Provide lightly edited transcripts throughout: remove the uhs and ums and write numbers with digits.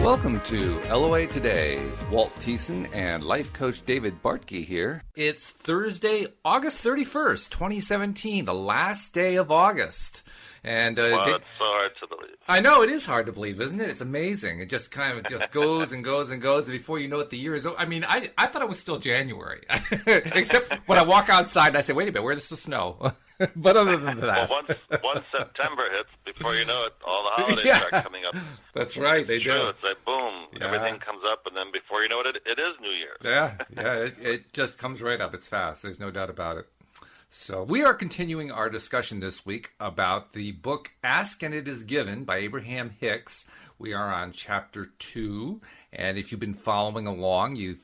Welcome to LOA Today. Walt Thiessen and life coach David Bartke here. It's Thursday, August 31st, 2017, the last day of August. And it's so hard to believe. I know, it is hard to believe, isn't it? It's amazing. It just kind of just goes and goes and goes, and before you know it, the year is over. I mean, I thought it was still January, except when I walk outside and I say, wait a minute, where's the snow? But other than that. Well, once September hits, before you know it, all the holidays start coming up. That's right, they do. It's like, boom, everything comes up, and then before you know it, it is New Year. It just comes right up. It's fast. There's no doubt about it. So we are continuing our discussion this week about the book Ask and It Is Given by Abraham-Hicks. We are on chapter 2, and if you've been following along, you've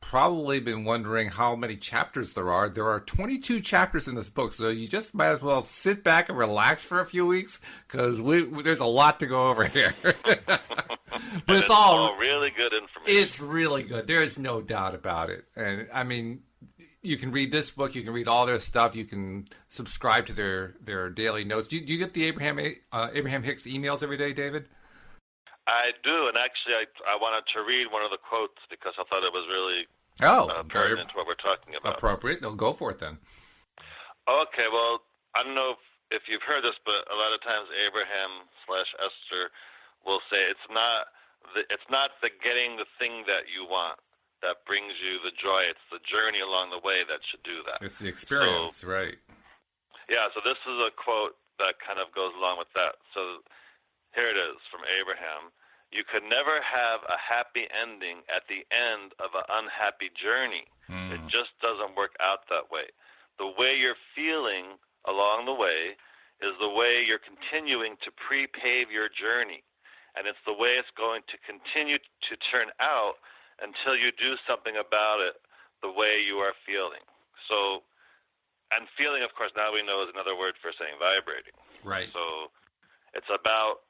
probably been wondering how many chapters there are. There are 22 chapters in this book, so you just might as well sit back and relax for a few weeks, because there's a lot to go over here. But it's all really good information. It's really good. There's no doubt about it. And I mean, you can read this book, you can read all their stuff, you can subscribe to their daily notes. Do you get the Abraham-Hicks emails every day, David? I do, and actually I wanted to read one of the quotes because I thought it was really pertinent to what we're talking about. Appropriate. They'll go for it then. Okay, well, I don't know if you've heard this, but a lot of times Abraham/Esther will say it's not the getting the thing that you want that brings you the joy. It's the journey along the way that should do that. It's the experience, right? Yeah, so this is a quote that kind of goes along with that. So here it is from Abraham. You could never have a happy ending at the end of an unhappy journey. It just doesn't work out that way. The way you're feeling along the way is the way you're continuing to pre-pave your journey. And it's the way it's going to continue to turn out until you do something about it the way you are feeling. So, and feeling, of course, now we know is another word for saying vibrating. Right. So it's about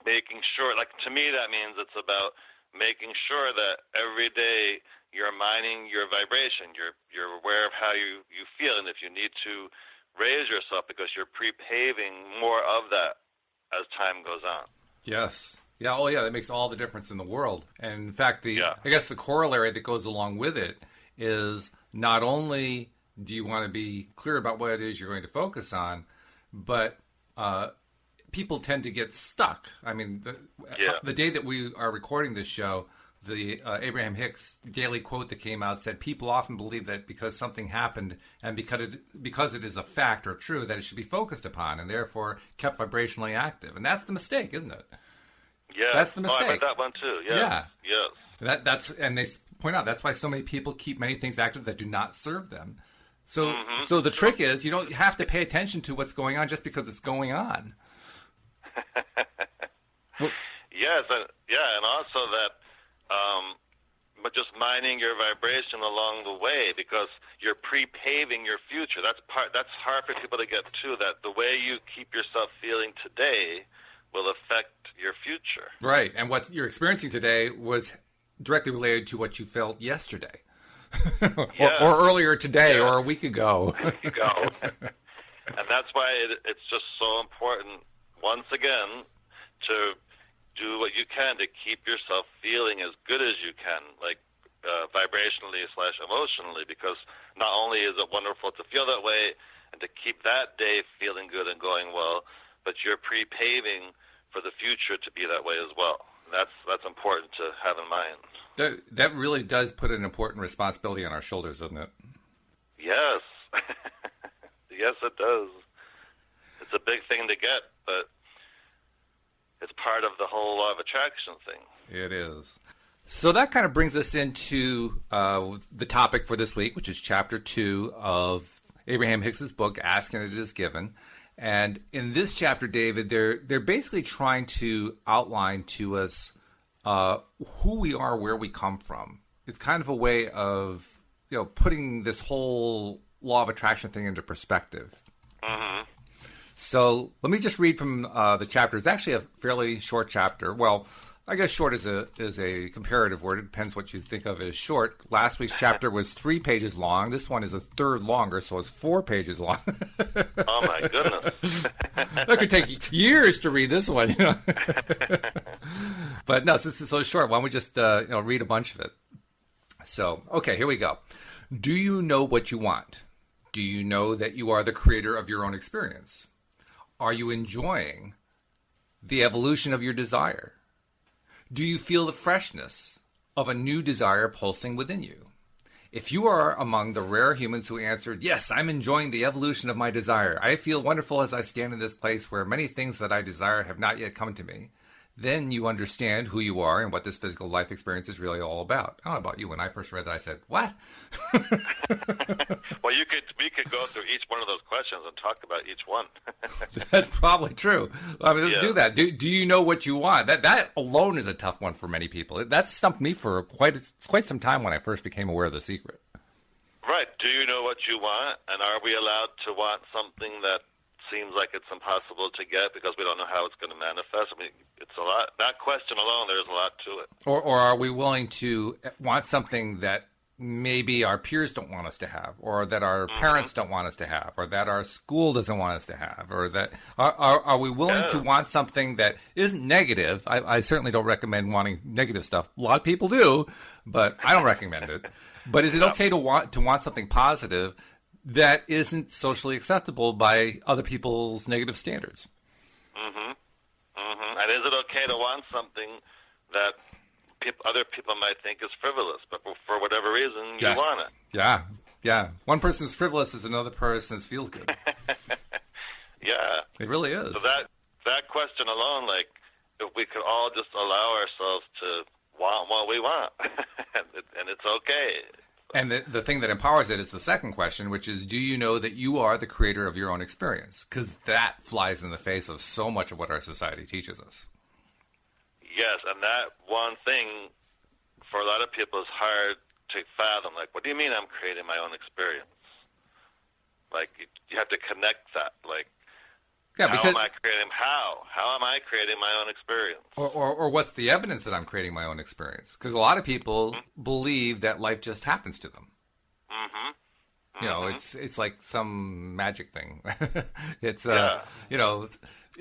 making sure, like to me that means it's about making sure that every day you're mining your vibration. You're aware of how you feel, and if you need to raise yourself because you're pre-paving more of that as time goes on. Yes. Yeah, that makes all the difference in the world. And in fact, I guess the corollary that goes along with it is not only do you want to be clear about what it is you're going to focus on, but people tend to get stuck. I mean, the day that we are recording this show, the Abraham-Hicks daily quote that came out said, people often believe that because something happened and because it is a fact or true, that it should be focused upon and therefore kept vibrationally active. And that's the mistake, isn't it? Yeah, that's the mistake. I read that one too. Yeah. Yes. And they point out that's why so many people keep many things active that do not serve them. So, so the trick is you don't have to pay attention to what's going on just because it's going on. Yes, and also that, but just mining your vibration along the way because you're pre-paving your future. That's hard for people to get to. That the way you keep yourself feeling today will affect your future. Right, and what you're experiencing today was directly related to what you felt yesterday. or earlier today or a week ago. And that's why it's just so important, once again, to do what you can to keep yourself feeling as good as you can, like vibrationally/emotionally, because not only is it wonderful to feel that way and to keep that day feeling good and going well, but you're pre-paving for the future to be that way as well. That's important to have in mind. That really does put an important responsibility on our shoulders, doesn't it? Yes. Yes, it does. It's a big thing to get, but it's part of the whole law of attraction thing. It is. So that kind of brings us into the topic for this week, which is Chapter 2 of Abraham-Hicks' book, Ask and It Is Given. And in this chapter, David, they're basically trying to outline to us who we are, where we come from. It's kind of a way of putting this whole law of attraction thing into perspective. Mm-hmm. So let me just read from the chapter. It's actually a fairly short chapter. Well, I guess short is a comparative word. It depends what you think of as short. Last week's chapter was 3 pages long. This one is a third longer, so it's 4 pages long. Oh, my goodness. That could take years to read this one. But no, since it's so short, why don't we just read a bunch of it? So, okay, here we go. Do you know what you want? Do you know that you are the creator of your own experience? Are you enjoying the evolution of your desire? Do you feel the freshness of a new desire pulsing within you? If you are among the rare humans who answered, yes, I'm enjoying the evolution of my desire. I feel wonderful as I stand in this place where many things that I desire have not yet come to me. Then you understand who you are and what this physical life experience is really all about. I don't know about you. When I first read that, I said, what? Well, we could go through each one of those questions and talk about each one. That's probably true. I mean, let's do that. Do you know what you want? That alone is a tough one for many people. That stumped me for quite some time when I first became aware of The Secret. Right. Do you know what you want? And are we allowed to want something that seems like it's impossible to get because we don't know how it's going to manifest? I mean, it's a lot. That question alone, there's a lot to it. Or are we willing to want something that maybe our peers don't want us to have, or that our parents don't want us to have, or that our school doesn't want us to have, or that are we willing to want something that isn't negative? I certainly don't recommend wanting negative stuff. A lot of people do, but I don't recommend it. But is it okay to want something positive that isn't socially acceptable by other people's negative standards? And is it okay to want something that other people might think is frivolous, but for whatever reason you want it? Yeah. One person's frivolous is another person's feels good. Yeah. It really is. So that question alone, like, if we could all just allow ourselves to want what we want, and it's okay. And the thing that empowers it is the second question, which is, do you know that you are the creator of your own experience? Because that flies in the face of so much of what our society teaches us. Yes, and that one thing for a lot of people is hard to fathom. Like, what do you mean I'm creating my own experience? Like, you have to connect that. Like, how am I creating my own experience? Or what's the evidence that I'm creating my own experience? Because a lot of people believe that life just happens to them. You know, it's like some magic thing. It's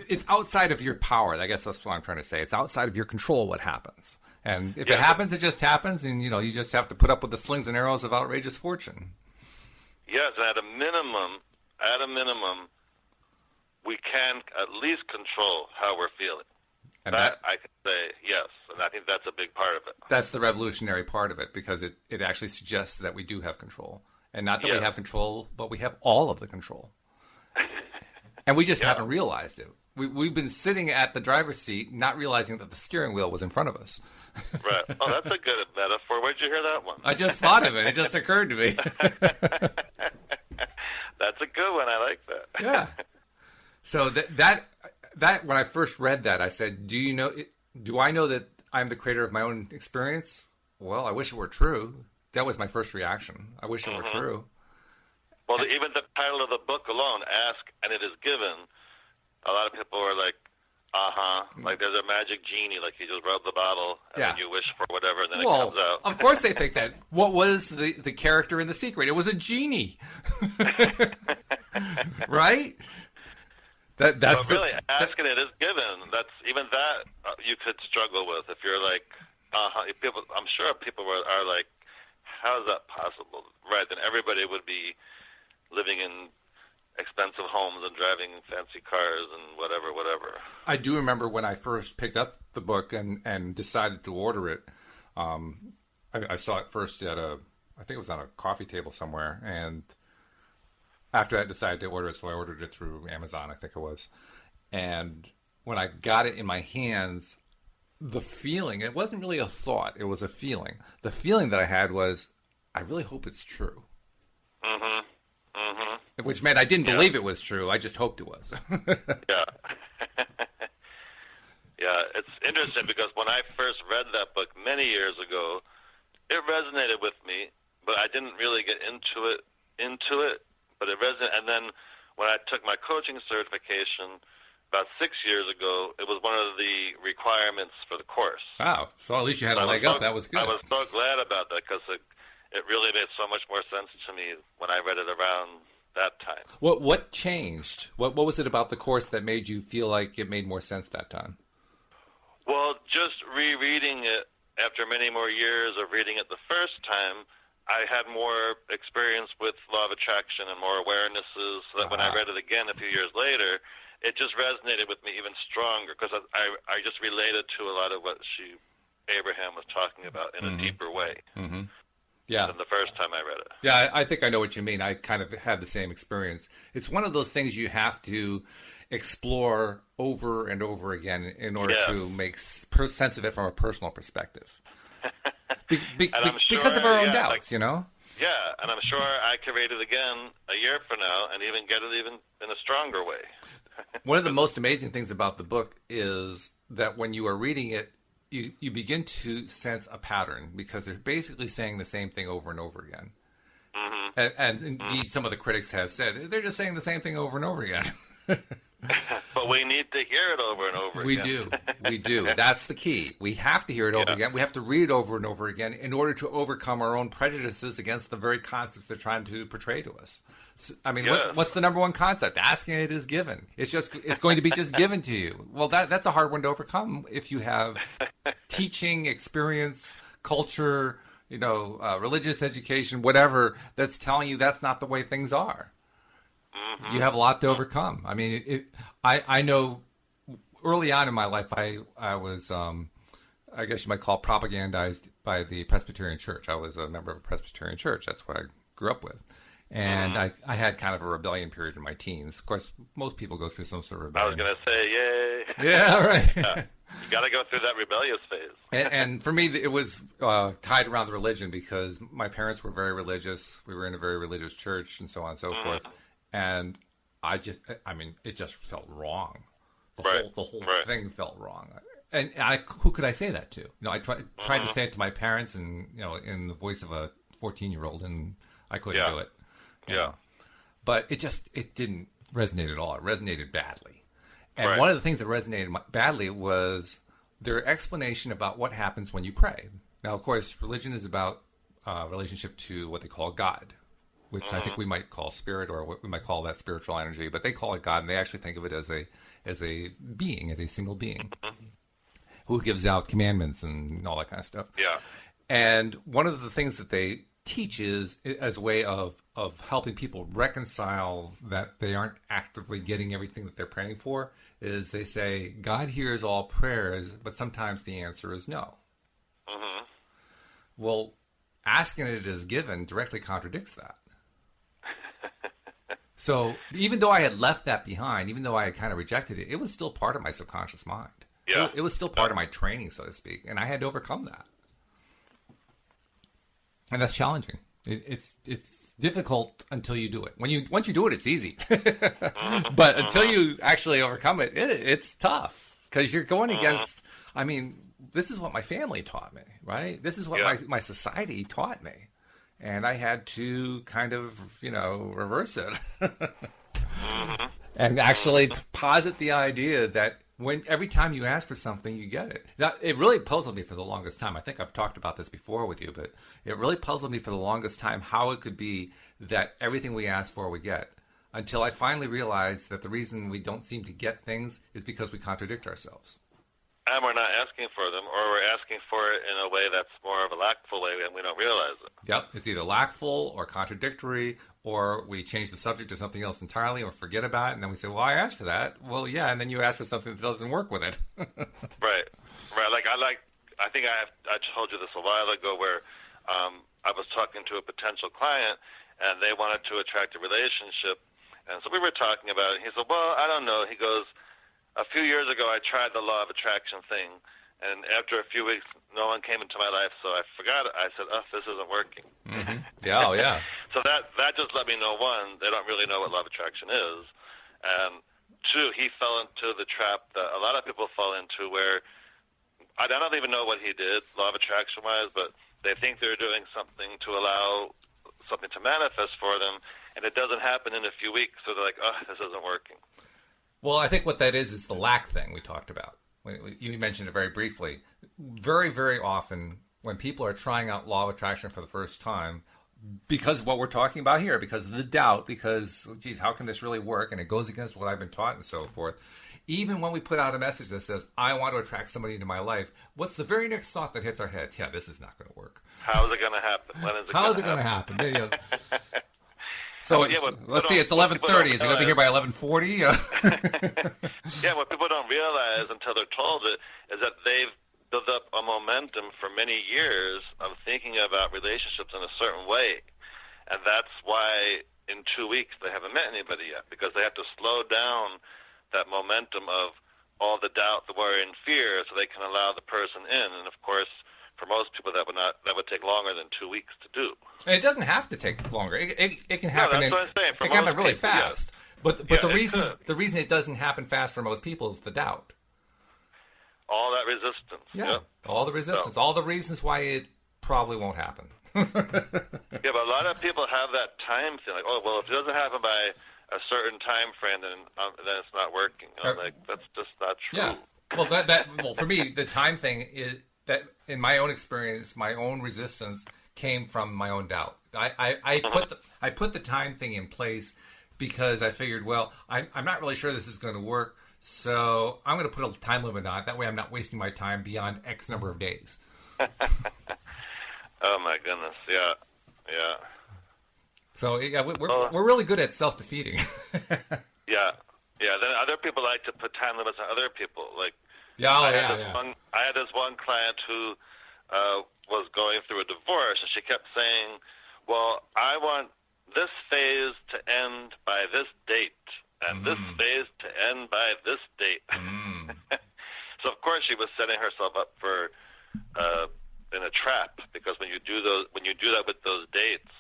it's outside of your power. I guess that's what I'm trying to say. It's outside of your control what happens. And if it happens, it just happens, and you just have to put up with the slings and arrows of outrageous fortune. Yes, and at a minimum, we can at least control how we're feeling. And that I can say yes, and I think that's a big part of it. That's the revolutionary part of it, because it actually suggests that we do have control. And not that we have control, but we have all of the control. And we just haven't realized it. We've been sitting at the driver's seat, not realizing that the steering wheel was in front of us. Right. Oh, that's a good metaphor. Where'd you hear that one? I just thought of it. It just occurred to me. That's a good one. I like that. Yeah. So that when I first read that, I said, do I know that I'm the creator of my own experience? Well, I wish it were true. That was my first reaction. I wish it were true. Well, even the title of the book alone, Ask and It Is Given, a lot of people are like, like there's a magic genie, like you just rub the bottle and then you wish for whatever and then it comes out. Of course they think that. What was the character in The Secret? It was a genie. Right? But really, Ask and It Is Given, that's even that you could struggle with if you're like, people. I'm sure people are like, how is that possible? Right, then everybody would be living in expensive homes and driving fancy cars and whatever. I do remember when I first picked up the book and decided to order it. I saw it first at I think it was on a coffee table somewhere, and after that I decided to order it, so I ordered it through Amazon, I think it was. And when I got it in my hands, the feeling, it wasn't really a thought, it was a feeling. The feeling that I had was, I really hope it's true. Which meant I didn't believe it was true. I just hoped it was. Yeah. Yeah, it's interesting because when I first read that book many years ago, it resonated with me, but I didn't really get into it. But it resonated. And then when I took my coaching certification about 6 years ago, it was one of the requirements for the course. Wow. So at least you had a leg up. That was good. I was so glad about that because it really made so much more sense to me when I read it around that time. What changed? What was it about the course that made you feel like it made more sense that time? Well, just rereading it after many more years of reading it the first time, I had more experience with law of attraction and more awarenesses, so that when I read it again a few years later, it just resonated with me even stronger, because I just related to a lot of what Abraham was talking about in a deeper way. Yeah. Than the first time I read it. Yeah, I think I know what you mean. I kind of had the same experience. It's one of those things you have to explore over and over again in order to make sense of it from a personal perspective. Because of our own doubts, you know? Yeah, and I'm sure I could read it again a year from now and even get it even in a stronger way. One of the most amazing things about the book is that when you are reading it, you begin to sense a pattern, because they're basically saying the same thing over and over again. And indeed, some of the critics have said, they're just saying the same thing over and over again. But we need to hear it over and over again. We do. That's the key. We have to hear it over again. We have to read it over and over again in order to overcome our own prejudices against the very concepts they're trying to portray to us. I mean, what's the number one concept? Asking it is given. It's going to be just given to you. Well, that's a hard one to overcome if you have teaching, experience, culture, religious education, whatever, that's telling you that's not the way things are. You have a lot to overcome. I mean, I know early on in my life, I was, I guess you might call, propagandized by the Presbyterian Church. I was a member of a Presbyterian church. That's what I grew up with. And I had kind of a rebellion period in my teens. Of course, most people go through some sort of rebellion. I was going to say, yay. Yeah, right. You got to go through that rebellious phase. And for me, it was tied around the religion, because my parents were very religious. We were in a very religious church and so on and so forth. And it just felt wrong. The whole thing felt wrong. And who could I say that to? I tried to say it to my parents, and in the voice of a 14-year-old, and I couldn't do it. Yeah. But it didn't resonate at all. It resonated badly. And one of the things that resonated badly was their explanation about what happens when you pray. Now, of course, religion is about relationship to what they call God, which I think we might call spirit, or what we might call that spiritual energy, but they call it God, and they actually think of it as a being, as a single being, who gives out commandments and all that kind of stuff. Yeah. And one of the things that they teach is as a way of helping people reconcile that they aren't actively getting everything that they're praying for, is they say, God hears all prayers, but sometimes the answer is no. Well, asking it as given directly contradicts that. So even though I had left that behind, even though I had kind of rejected it, it was still part of my subconscious mind. Yeah. It was still part of my training, so to speak, and I had to overcome that. And that's challenging. It's difficult until you do it. Once you do it, it's easy. But until you actually overcome it, it's tough, because you're going against. I mean, this is what my family taught me, right? This is what my society taught me. And I had to kind of, reverse it. And actually posit the idea that every time you ask for something, you get it. Now, it really puzzled me for the longest time. I think I've talked about this before with you, but it really puzzled me for the longest time how it could be that everything we ask for, we get. Until I finally realized that the reason we don't seem to get things is because we contradict ourselves. And we're not asking for them, or we're asking for it in a way that's more of a lackful way, and we don't realize it. Yep, it's either lackful or contradictory, or we change the subject to something else entirely or forget about it, and then we say, well, I asked for that. Well, yeah, and then you ask for something that doesn't work with it. Right. I think I told you this a while ago, where I was talking to a potential client, and they wanted to attract a relationship, and so we were talking about it. He said, well, I don't know. He goes, a few years ago, I tried the law of attraction thing, and after a few weeks, no one came into my life, so I forgot it. I said, this isn't working. Yeah, oh, yeah. So that just let me know, one, they don't really know what law of attraction is, and two, he fell into the trap that a lot of people fall into, where I don't even know what he did, law of attraction-wise, but they think they're doing something to allow something to manifest for them, and it doesn't happen in a few weeks, so they're like, this isn't working. Well, I think what that is the lack thing we talked about. You mentioned it very briefly. Very, very often when people are trying out law of attraction for the first time, because of what we're talking about here, because of the doubt, because, geez, how can this really work? And it goes against what I've been taught and so forth. even when we put out a message that says, I want to attract somebody into my life, what's the very next thought that hits our head? Yeah, this is not going to work. How is it going to happen? When is it How is it going to happen? So let's see, it's 11:30. Is it going to be here by 11:40? Yeah, what people don't realize until they're told it is that they've built up a momentum for many years of thinking about relationships in a certain way. And that's why in 2 weeks they haven't met anybody yet, because they have to slow down that momentum of all the doubt, the worry, and fear so they can allow the person in. And, of course, for most people, that would take longer than 2 weeks to do. And it doesn't have to take longer. It can happen. No, that's what I'm saying. It can happen really people, fast. Yes. But the reason it doesn't happen fast for most people is the doubt. All that resistance. Yeah. All the resistance. All the reasons why it probably won't happen. Yeah, but a lot of people have that time thing. Like, oh, well, if it doesn't happen by a certain time frame, then it's not working. Like, that's just not true. Yeah. Well, for me, the time thing is that, in my own experience, my own resistance came from my own doubt. I put the time thing in place because I figured, well, I'm not really sure this is going to work, so I'm going to put a time limit on it. That way I'm not wasting my time beyond X number of days. Oh, my goodness. Yeah. So we're really good at self-defeating. Yeah. Then other people like to put time limits on other people. Like, I had this one client who was going through a divorce, and she kept saying, well, I want this phase to end by this date, and this phase to end by this date. So, of course, she was setting herself up for in a trap, because when you do that with those dates,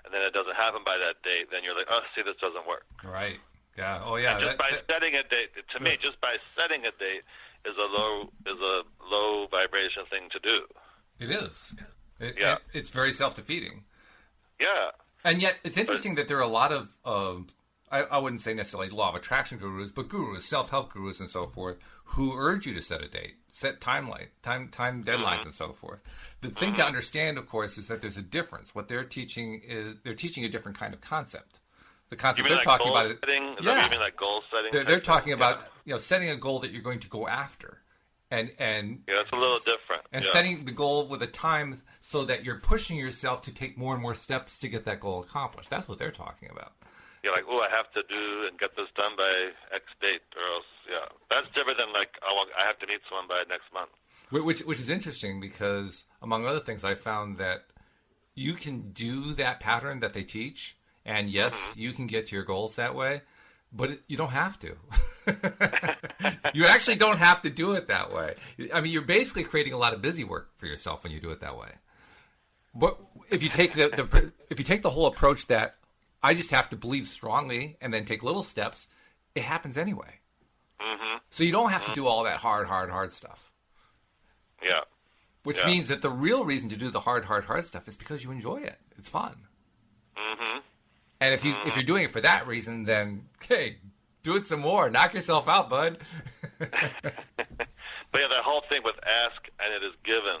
and then it doesn't happen by that date, then you're like, oh, see, this doesn't work. Right. Yeah. Oh, yeah. And setting a date, to me, just by setting a date is a low vibration thing to do. It is. It's very self-defeating. Yeah. And yet, it's interesting that there are a lot of I wouldn't say necessarily law of attraction gurus, but gurus, self-help gurus, and so forth, who urge you to set a date, set time deadlines, and so forth. The thing to understand, of course, is that there's a difference. What they're teaching is they're teaching a different kind of concept. The concept they're talking about is setting? Is that what you mean, like goal setting? They're talking about setting a goal that you're going to go after, and it's a little different. And setting the goal with a time so that you're pushing yourself to take more and more steps to get that goal accomplished. That's what they're talking about. You're like, I have to do and get this done by X date, or else, that's different than like, I have to meet someone by next month. Which is interesting because, among other things, I found that you can do that pattern that they teach, and yes, you can get to your goals that way, but you don't have to. You actually don't have to do it that way. I mean, you're basically creating a lot of busy work for yourself when you do it that way. But if you take the whole approach that I just have to believe strongly and then take little steps, it happens anyway. So you don't have to do all that hard stuff. Yeah. Which means that the real reason to do the hard stuff is because you enjoy it. It's fun. And if you're doing it for that reason, then hey, do it some more. Knock yourself out, bud. But the whole thing with ask and it is given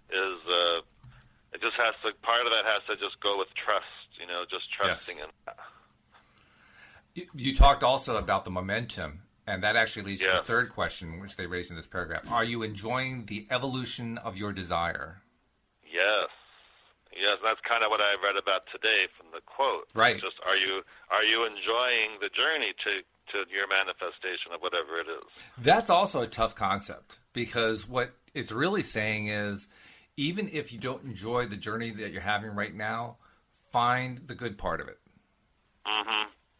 is it just has to. Part of that has to just go with trust. Just trusting in that. You talked also about the momentum, and that actually leads to the third question, which they raised in this paragraph. Are you enjoying the evolution of your desire? Yes, that's kind of what I read about today from the quote. Right. Just are you enjoying the journey to your manifestation of whatever it is? That's also a tough concept, because what it's really saying is, even if you don't enjoy the journey that you're having right now, find the good part of it.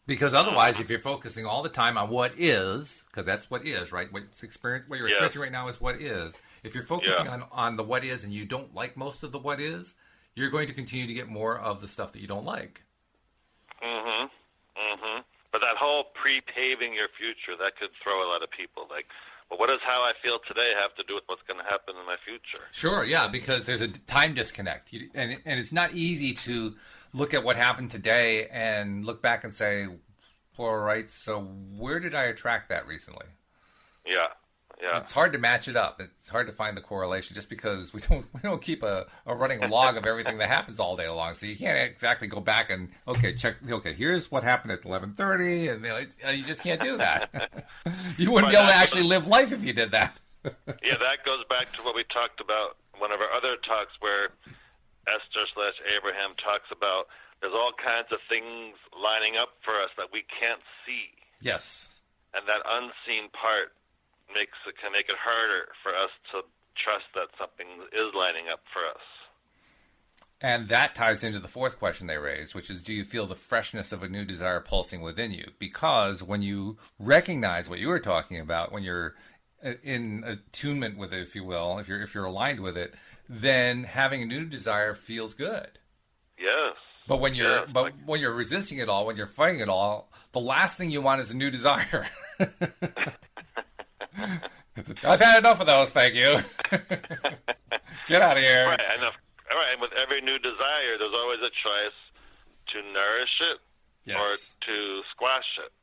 Because otherwise, if you're focusing all the time on what is, because that's what is, right? What you're experiencing right now is what is. If you're focusing on the what is and you don't like most of the what is, you're going to continue to get more of the stuff that you don't like. But that whole pre-paving your future, that could throw a lot of people. Like, well, what does how I feel today have to do with what's going to happen in my future? Sure, yeah, because there's a time disconnect. And it's not easy to look at what happened today and look back and say, all right, so where did I attract that recently? Yeah. Yeah. It's hard to match it up. It's hard to find the correlation just because we don't keep a running log of everything that happens all day long. So you can't exactly go back and check. Okay, here's what happened at 11:30, and you just can't do that. You wouldn't be able to actually live life if you did that. Yeah, that goes back to what we talked about one of our other talks, where Esther/Abraham talks about there's all kinds of things lining up for us that we can't see. Yes, and that unseen part can make it harder for us to trust that something is lining up for us. And that ties into the fourth question they raised, which is, do you feel the freshness of a new desire pulsing within you? Because when you recognize what you were talking about, when you're in attunement with it, if you will, if you're aligned with it, then having a new desire feels good. Yes. But when you're resisting it all, when you're fighting it all, the last thing you want is a new desire. I've had enough of those, thank you. Get out of here. Right, and with every new desire, there's always a choice to nourish it or to squash it.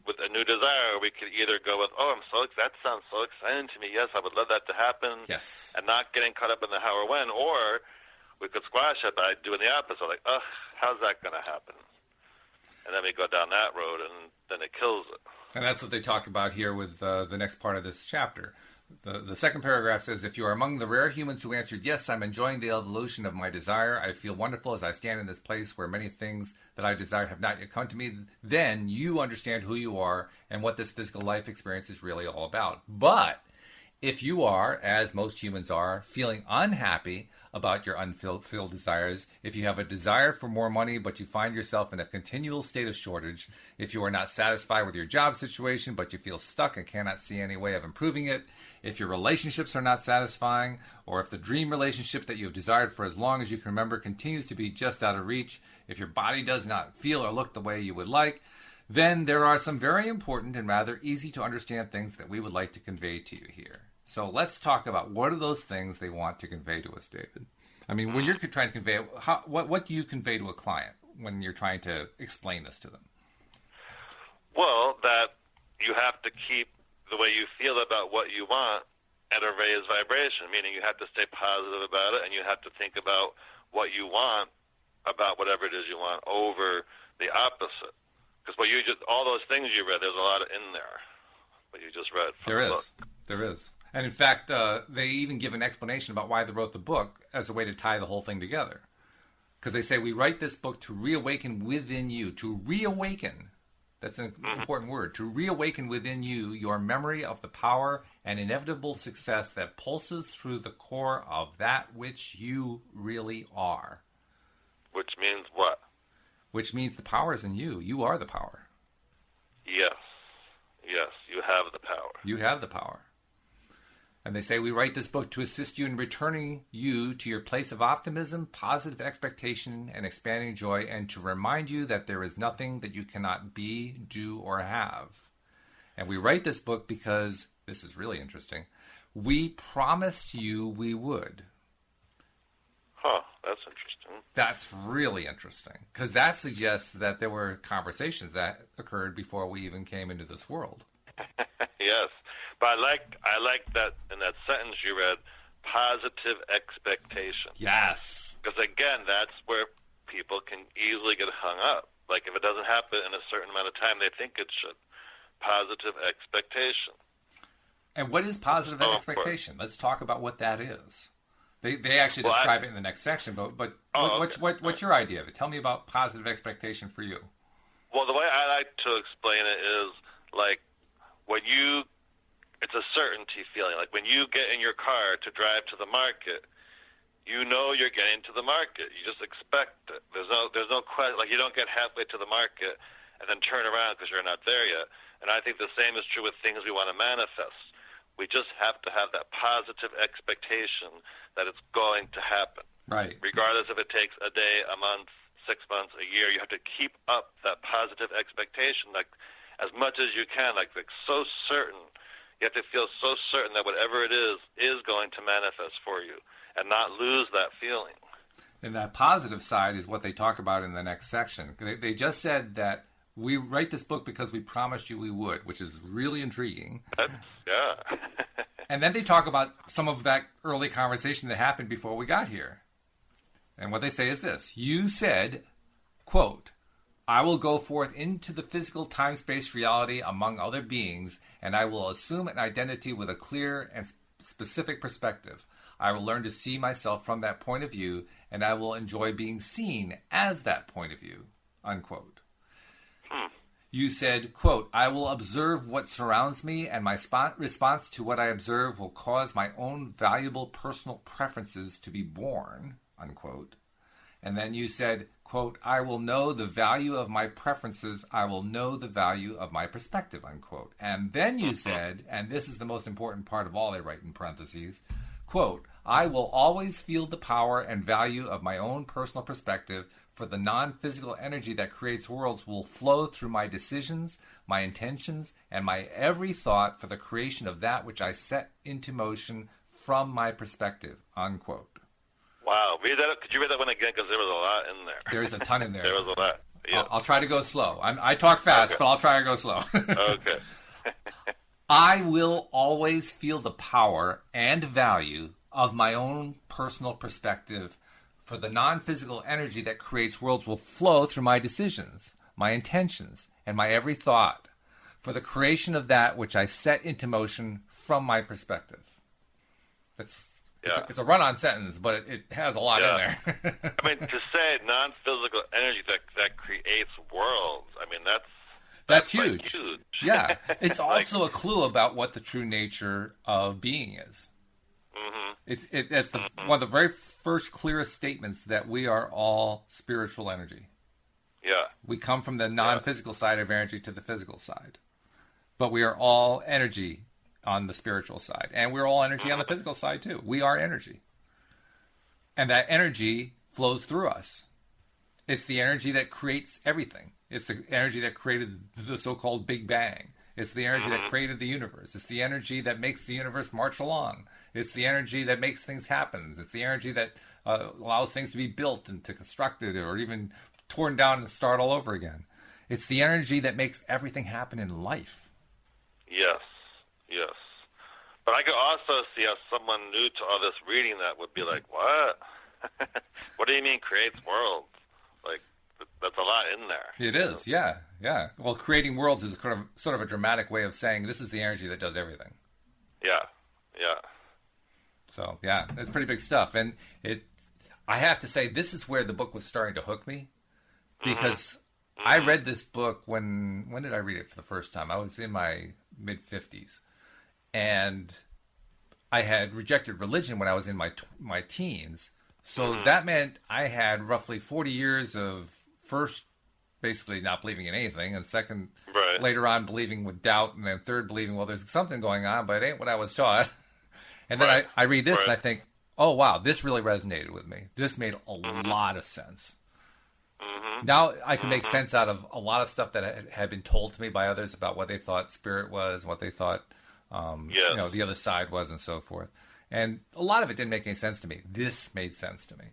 With a new desire, we could either go with, that sounds so exciting to me. Yes, I would love that to happen. Yes. And not getting caught up in the how or when. Or we could squash it by doing the opposite. Like, how's that going to happen? And then we go down that road, and then it kills it. And that's what they talk about here with the next part of this chapter. The second paragraph says, if you are among the rare humans who answered, yes, I'm enjoying the evolution of my desire, I feel wonderful as I stand in this place where many things that I desire have not yet come to me, then you understand who you are and what this physical life experience is really all about. But if you are, as most humans are, feeling unhappy about your unfulfilled desires, if you have a desire for more money but you find yourself in a continual state of shortage, if you are not satisfied with your job situation but you feel stuck and cannot see any way of improving it, if your relationships are not satisfying, or if the dream relationship that you have desired for as long as you can remember continues to be just out of reach, if your body does not feel or look the way you would like, then there are some very important and rather easy to understand things that we would like to convey to you here. So let's talk about what are those things they want to convey to us, David. I mean, when you're trying to convey, what do you convey to a client when you're trying to explain this to them? Well, that you have to keep the way you feel about what you want at a raised vibration, meaning you have to stay positive about it, and you have to think about what you want about whatever it is you want over the opposite. Because all those things you read, there's a lot in there. What you just read. There is. And in fact, they even give an explanation about why they wrote the book as a way to tie the whole thing together. Because they say, we write this book to reawaken within you, to reawaken. That's an important word. To reawaken within you your memory of the power and inevitable success that pulses through the core of that which you really are. Which means what? Which means the power is in you. You are the power. Yes. Yes, you have the power. You have the power. And they say, we write this book to assist you in returning you to your place of optimism, positive expectation, and expanding joy, and to remind you that there is nothing that you cannot be, do, or have. And we write this book because, this is really interesting, we promised you we would. Huh, that's interesting. That's really interesting, because that suggests that there were conversations that occurred before we even came into this world. Yes. But I like that in that sentence you read, positive expectation. Yes. Because again, that's where people can easily get hung up. Like if it doesn't happen in a certain amount of time, they think it should. Positive expectation. And what is positive expectation? Let's talk about what that is. They actually describe it in the next section, but what's your idea of it? Tell me about positive expectation for you. Well, the way I like to explain it is like it's a certainty feeling. Like when you get in your car to drive to the market, you know you're getting to the market. You just expect it. There's no question. Like you don't get halfway to the market and then turn around because you're not there yet. And I think the same is true with things we want to manifest. We just have to have that positive expectation that it's going to happen. Right. Regardless if it takes a day, a month, 6 months, a year, you have to keep up that positive expectation, like as much as you can, like so certain. You have to feel so certain that whatever it is going to manifest for you and not lose that feeling. And that positive side is what they talk about in the next section. They just said that We write this book because we promised you we would, which is really intriguing. Yeah. And then they talk about some of that early conversation that happened before we got here. And what they say is this. You said, quote, I will go forth into the physical time-space reality among other beings, and I will assume an identity with a clear and specific perspective. I will learn to see myself from that point of view, and I will enjoy being seen as that point of view, unquote. You said, quote, I will observe what surrounds me, and my response to what I observe will cause my own valuable personal preferences to be born, unquote. And then you said, quote, I will know the value of my preferences. I will know the value of my perspective, unquote. And then you said, and this is the most important part of all they write in parentheses, quote, I will always feel the power and value of my own personal perspective, for the non-physical energy that creates worlds will flow through my decisions, my intentions, and my every thought for the creation of that which I set into motion from my perspective, unquote. Wow. Could you read that one again? Because there was a lot in there. There's a ton in there. There was a lot. Yeah. I'll try to go slow. I talk fast, but I'll try to go slow. Okay. I will always feel the power and value of my own personal perspective, for the non-physical energy that creates worlds will flow through my decisions, my intentions, and my every thought, for the creation of that which I set into motion from my perspective. It's a run-on sentence, but it has a lot in there. I mean, to say non-physical energy that creates worlds, I mean, that's huge. Like huge. Yeah. It's also a clue about what the true nature of being is. Mm-hmm. It's one of the very first clearest statements that we are all spiritual energy. Yeah. We come from the non-physical side of energy to the physical side. But we are all energy on the spiritual side. And we're all energy on the physical side, too. We are energy. And that energy flows through us. It's the energy that creates everything. It's the energy that created the so-called Big Bang. It's the energy that created the universe. It's the energy that makes the universe march along. It's the energy that makes things happen. It's the energy that allows things to be built and to constructed or even torn down and start all over again. It's the energy that makes everything happen in life. Yes. But I could also see how someone new to all this reading that would be like, what? What do you mean creates worlds? Like, that's a lot in there. It is, yeah. Well, creating worlds is sort of a dramatic way of saying this is the energy that does everything. Yeah. So, yeah, it's pretty big stuff. And I have to say, this is where the book was starting to hook me. Because I read this book when did I read it for the first time? I was in my mid-50s. And I had rejected religion when I was in my teens. So that meant I had roughly 40 years of first, basically not believing in anything, and second, later on believing with doubt, and then third believing, well, there's something going on, but it ain't what I was taught. And then I read this and I think, oh, wow, this really resonated with me. This made a lot of sense. Now I can make sense out of a lot of stuff that had been told to me by others about what they thought spirit was, what they thought the other side was, and so forth. And a lot of it didn't make any sense to me. This made sense to me.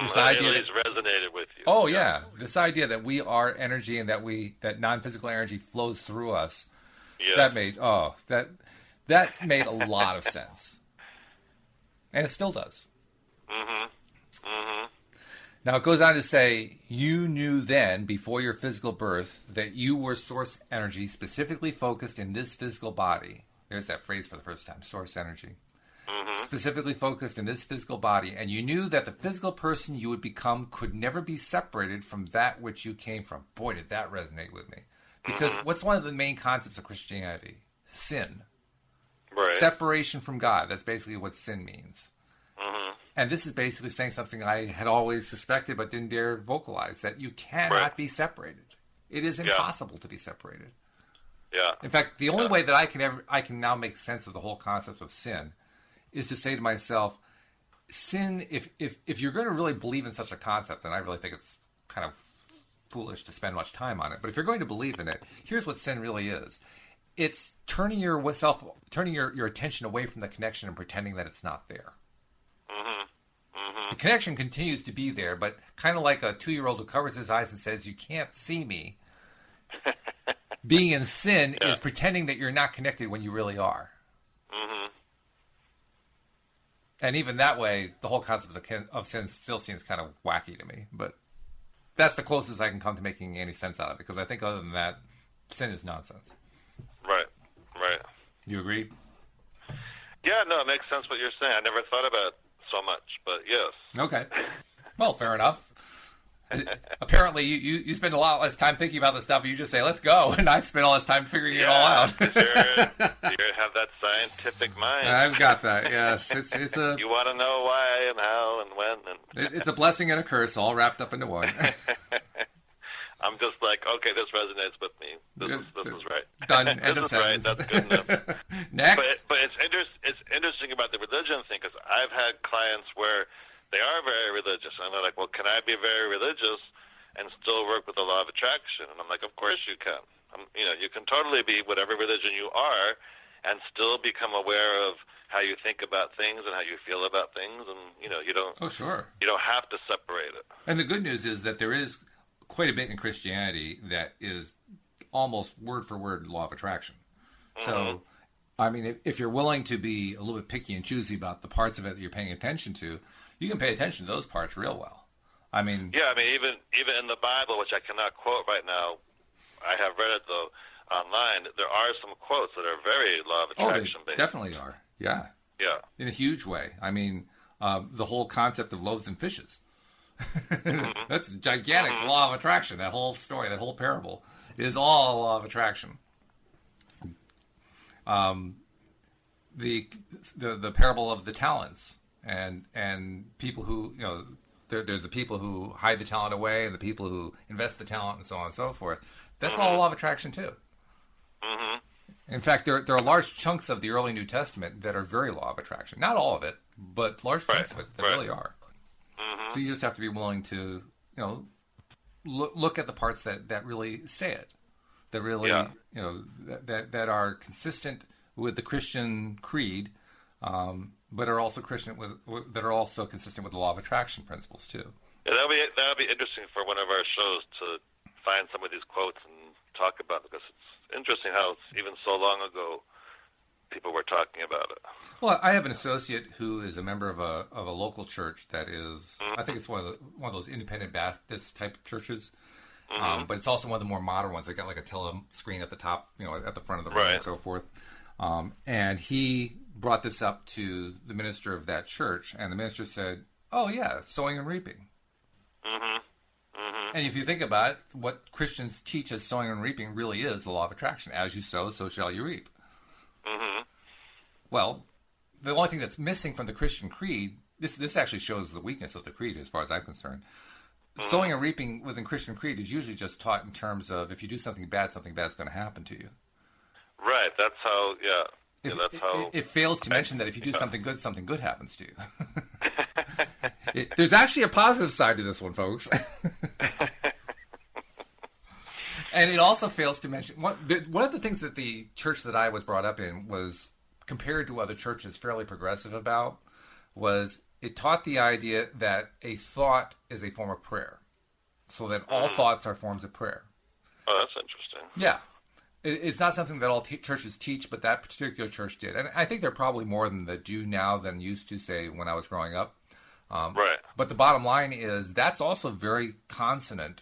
This idea resonated with you. Oh, yeah. This idea that we are energy and that non-physical energy flows through us. Yeah. That made a lot of sense. And it still does. Now, it goes on to say, you knew then, before your physical birth, that you were source energy specifically focused in this physical body. There's that phrase for the first time, source energy. Specifically focused in this physical body, and you knew that the physical person you would become could never be separated from that which you came from. Boy, did that resonate with me. Because what's one of the main concepts of Christianity? Sin. Separation from God. That's basically what sin means. And this is basically saying something I had always suspected but didn't dare vocalize, that you cannot be separated. It is impossible to be separated. Yeah. In fact, the only way that I can now make sense of the whole concept of sin is to say to myself, sin, if you're going to really believe in such a concept, and I really think it's kind of foolish to spend much time on it, but if you're going to believe in it, here's what sin really is. It's turning your attention away from the connection and pretending that it's not there. The connection continues to be there, but kind of like a 2-year-old who covers his eyes and says, you can't see me. Being in sin is pretending that you're not connected when you really are. Mm-hmm. And even that way, the whole concept of sin still seems kind of wacky to me. But that's the closest I can come to making any sense out of it, because I think other than that, sin is nonsense. Right, right. You agree? Yeah, no, it makes sense what you're saying. I never thought about it so much, but yes. Okay. Well, fair enough. Apparently, you spend a lot less time thinking about this stuff. You just say, let's go, and I spend all this time figuring it all out. you have that scientific mind. I've got that, yes. It's a. You want to know why and how and when. And it's a blessing and a curse all wrapped up into one. I'm just like, okay, this resonates with me. This is right. Done. End of Right. sentence. That's good enough. Next. But it's interesting about the religion thing, because I've had clients where they are very religious, and they're like, well, can I be very religious and still work with the law of attraction? And I'm like, of course you can. You can totally be whatever religion you are and still become aware of how you think about things and how you feel about things, and you don't. Oh, sure. You don't have to separate it. And the good news is that there is quite a bit in Christianity that is almost word for word law of attraction. Mm-hmm. So, I mean, if you're willing to be a little bit picky and choosy about the parts of it that you're paying attention to, you can pay attention to those parts real well. I mean, even in the Bible, which I cannot quote right now, I have read it though online. There are some quotes that are very law of attraction based. Definitely are. Yeah. Yeah. In a huge way. I mean, the whole concept of loaves and fishes. Mm-hmm. That's a gigantic law of attraction. That whole story, that whole parable, is all law of attraction. The parable of the talents. And people who, there's the people who hide the talent away and the people who invest the talent and so on and so forth. That's all law of attraction too. Mm-hmm. In fact, there are large chunks of the early New Testament that are very law of attraction. Not all of it, but large chunks of it that really are. Mm-hmm. So you just have to be willing to, look at the parts that really say it, that really, that are consistent with the Christian creed. But are also consistent with the law of attraction principles too. Yeah, that'll be interesting for one of our shows to find some of these quotes and talk about it, because it's interesting how even so long ago people were talking about it. Well, I have an associate who is a member of a local church that is, I think it's one of those independent Baptist type churches, but it's also one of the more modern ones. They got like a tele screen at the top, at the front of the room and so forth. And he brought this up to the minister of that church, and the minister said, "Oh yeah, sowing and reaping." Mm-hmm. Mm-hmm. And if you think about it, what Christians teach as sowing and reaping really is the law of attraction. As you sow, so shall you reap. Mm-hmm. Well, the only thing that's missing from the Christian creed, this actually shows the weakness of the creed as far as I'm concerned. Mm-hmm. Sowing and reaping within Christian creed is usually just taught in terms of if you do something bad is going to happen to you. Right, that's how, It fails to mention that if you do something good happens to you. There's actually a positive side to this one, folks. And it also fails to mention, one of the things that the church that I was brought up in was, compared to other churches, fairly progressive about, was it taught the idea that a thought is a form of prayer. So that all thoughts are forms of prayer. Oh, that's interesting. Yeah. It's not something that all churches teach, but that particular church did. And I think there are probably more that do now than used to, say, when I was growing up. Right. But the bottom line is that's also very consistent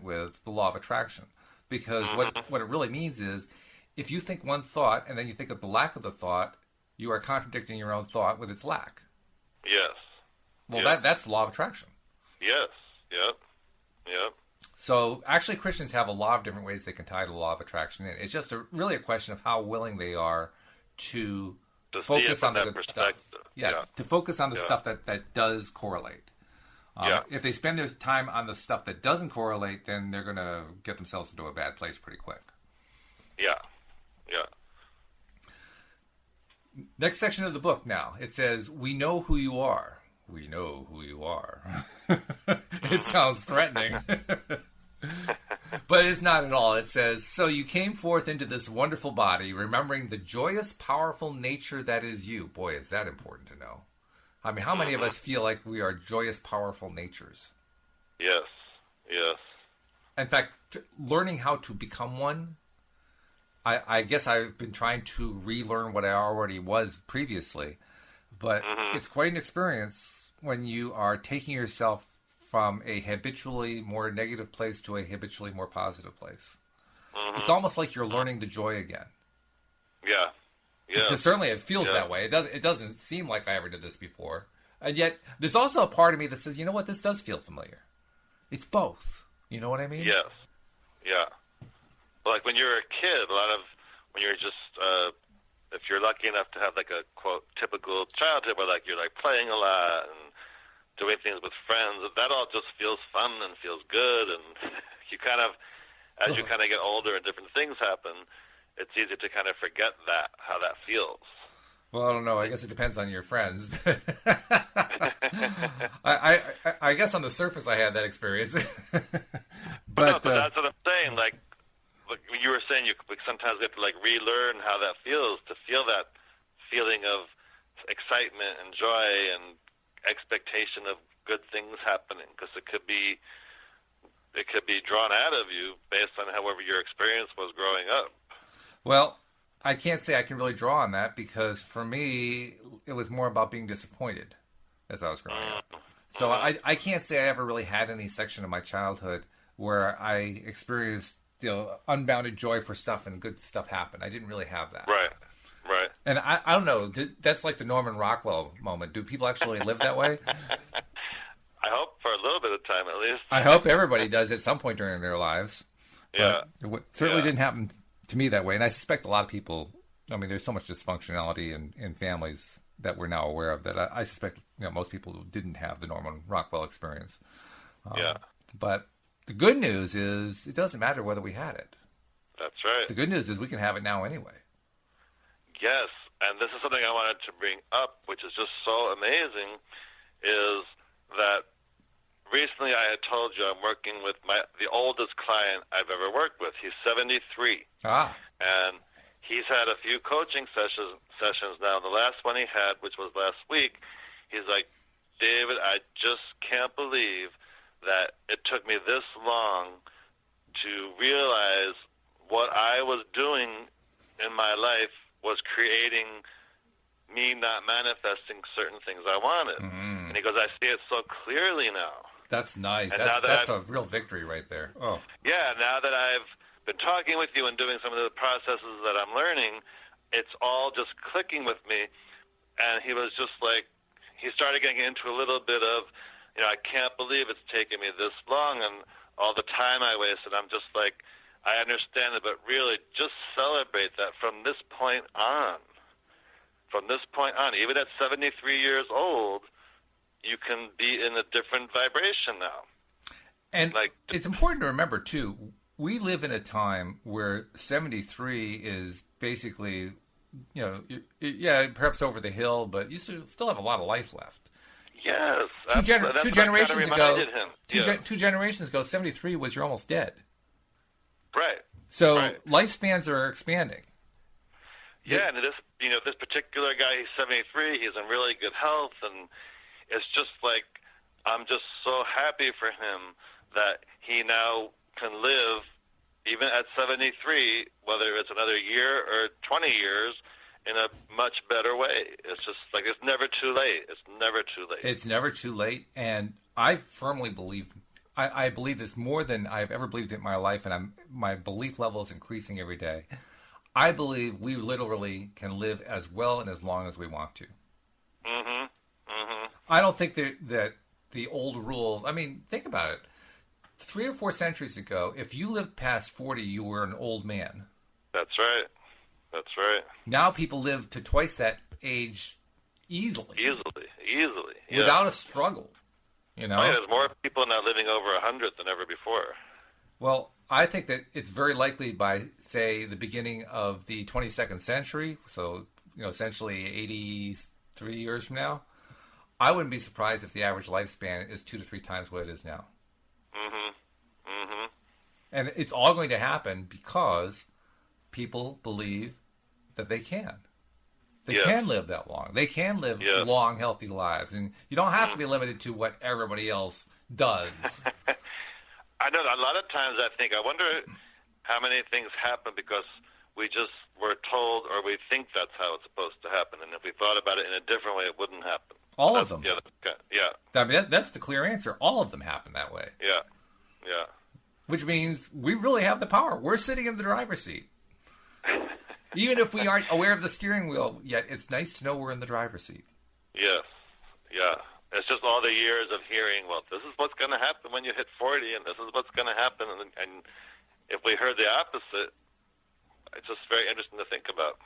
with the law of attraction. Because what it really means is if you think one thought and then you think of the lack of the thought, you are contradicting your own thought with its lack. Yes. Well, that's the law of attraction. Yes. Yep. So actually Christians have a lot of different ways they can tie the law of attraction in. It's just really a question of how willing they are to focus on the good stuff. Yeah, to focus on the stuff that does correlate. If they spend their time on the stuff that doesn't correlate, then they're going to get themselves into a bad place pretty quick. Yeah. Next section of the book now. It says, "We know who you are." We know who you are. It sounds threatening. But it's not at all. It says, "So you came forth into this wonderful body, remembering the joyous, powerful nature that is you." Boy, is that important to know. I mean, how many of us feel like we are joyous, powerful natures? Yes. in fact, learning how to become one, I guess I've been trying to relearn what I already was previously. But it's quite an experience when you are taking yourself from a habitually more negative place to a habitually more positive place. It's almost like you're learning the joy again. Yeah. Yeah. Because certainly it feels that way. It doesn't seem like I ever did this before. And yet, there's also a part of me that says, you know what, this does feel familiar. It's both. You know what I mean? Yes. Yeah. Like when you're a kid, when you're just, if you're lucky enough to have like a, quote, typical childhood where like you're like playing a lot and doing things with friends, that all just feels fun and feels good. And you kind of, as you kind of get older and different things happen, it's easy to kind of forget how that feels. Well, I don't know. I guess it depends on your friends. I guess on the surface I had that experience. but that's what I'm saying. Like you were saying, sometimes you have to like relearn how that feels, to feel that feeling of excitement and joy and expectation of good things happening, because it could be drawn out of you based on however your experience was growing up. Well, I can't say I can really draw on that, because for me, it was more about being disappointed as I was growing up. So I can't say I ever really had any section of my childhood where I experienced, unbounded joy for stuff and good stuff happened. I didn't really have that. Right. And I don't know. That's like the Norman Rockwell moment. Do people actually live that way? I hope for a little bit of time at least. I hope everybody does at some point during their lives. Yeah. But it certainly didn't happen to me that way. And I suspect a lot of people, there's so much dysfunctionality in families that we're now aware of that I suspect most people didn't have the Norman Rockwell experience. But the good news is it doesn't matter whether we had it. That's right. The good news is we can have it now anyway. Yes, and this is something I wanted to bring up, which is just so amazing, is that recently I had told you I'm working with the oldest client I've ever worked with. He's 73. And he's had a few coaching sessions now. The last one he had, which was last week, he's like, David, I just can't believe that it took me this long to realize what I was doing in my life was creating me not manifesting certain things I wanted. And he goes, I see it so clearly now. That's nice. That's a real victory right there. Oh. Yeah, now that I've been talking with you and doing some of the processes that I'm learning, it's all just clicking with me. And he was just like, he started getting into a little bit of, I can't believe it's taken me this long and all the time I wasted. I'm just like, I understand it, but really just celebrate that from this point on. From this point on, even at 73 years old, you can be in a different vibration now. And it's important to remember, too, we live in a time where 73 is basically, perhaps over the hill, but you still have a lot of life left. Yes. Two generations ago, two generations ago, 73 was you're almost dead. Right. So lifespans are expanding. Yeah, and this particular guy, he's 73, he's in really good health, and it's just like, I'm just so happy for him that he now can live, even at 73, whether it's another year or 20 years, in a much better way. It's just like, it's never too late. It's never too late. It's never too late, and I firmly believe, I believe this more than I've ever believed it in my life, and my belief level is increasing every day. I believe we literally can live as well and as long as we want to. I don't think that the old rules, think about it. 3 or 4 centuries ago, if you lived past 40, you were an old man. That's right. That's right. Now people live to twice that age easily. Easily. Yeah. Without a struggle. There's more people now living over 100 than ever before. Well, I think that it's very likely by, say, the beginning of the 22nd century, so, essentially 83 years from now, I wouldn't be surprised if the average lifespan is 2 to 3 times what it is now. And it's all going to happen because people believe that they can. They can live that long. They can live long, healthy lives. And you don't have to be limited to what everybody else does. I know a lot of times I think, I wonder how many things happen because we just were told or we think that's how it's supposed to happen. And if we thought about it in a different way, it wouldn't happen. All of them. Yeah. I mean, that's the clear answer. All of them happen that way. Yeah. Which means we really have the power. We're sitting in the driver's seat. Even if we aren't aware of the steering wheel yet, it's nice to know we're in the driver's seat. Yes. Yeah. It's just all the years of hearing, well, this is what's going to happen when you hit 40, and this is what's going to happen. And if we heard the opposite, it's just very interesting to think about.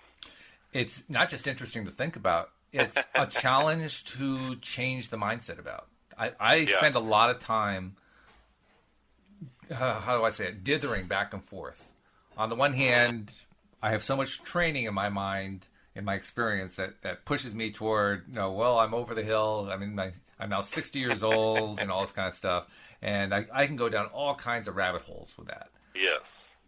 It's not just interesting to think about. It's a challenge to change the mindset about. I spend a lot of time, how do I say it, dithering back and forth. On the one hand, I have so much training in my mind, in my experience, that pushes me toward, well, I'm over the hill. I mean, I'm now 60 years old and all this kind of stuff. And I can go down all kinds of rabbit holes with that. Yes.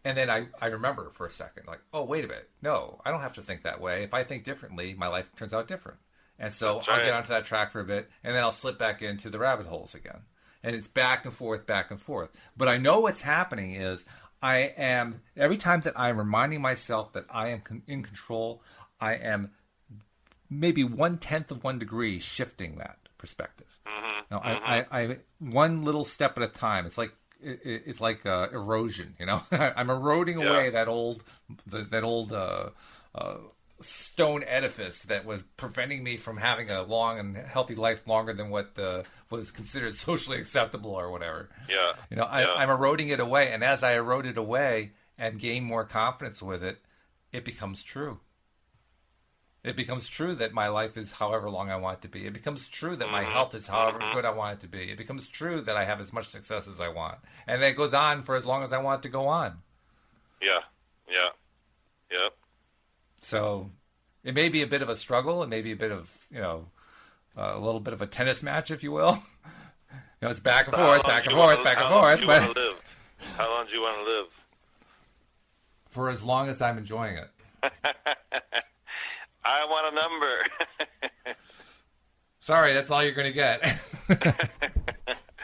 And then I remember for a second, like, oh, wait a minute. No, I don't have to think that way. If I think differently, my life turns out different. And so I'll get onto that track for a bit, and then I'll slip back into the rabbit holes again. And it's back and forth, back and forth. But I know what's happening is every time that I'm reminding myself that I am in control, I am maybe 1/10 of 1 degree shifting that perspective. Now, I one little step at a time. It's like erosion, I'm eroding away that old stone edifice that was preventing me from having a long and healthy life longer than what was considered socially acceptable or whatever. I'm eroding it away, and as I erode it away and gain more confidence with it, it becomes true. It becomes true that my life is however long I want it to be. It becomes true that my health is however good I want it to be. It becomes true that I have as much success as I want. And it goes on for as long as I want it to go on. Yeah. So it may be a bit of a struggle. It may be a bit of, a little bit of a tennis match, if you will. It's back and forth, back and forth, back and forth. How long do you want to live? For as long as I'm enjoying it. I want a number. Sorry, that's all you're going to get.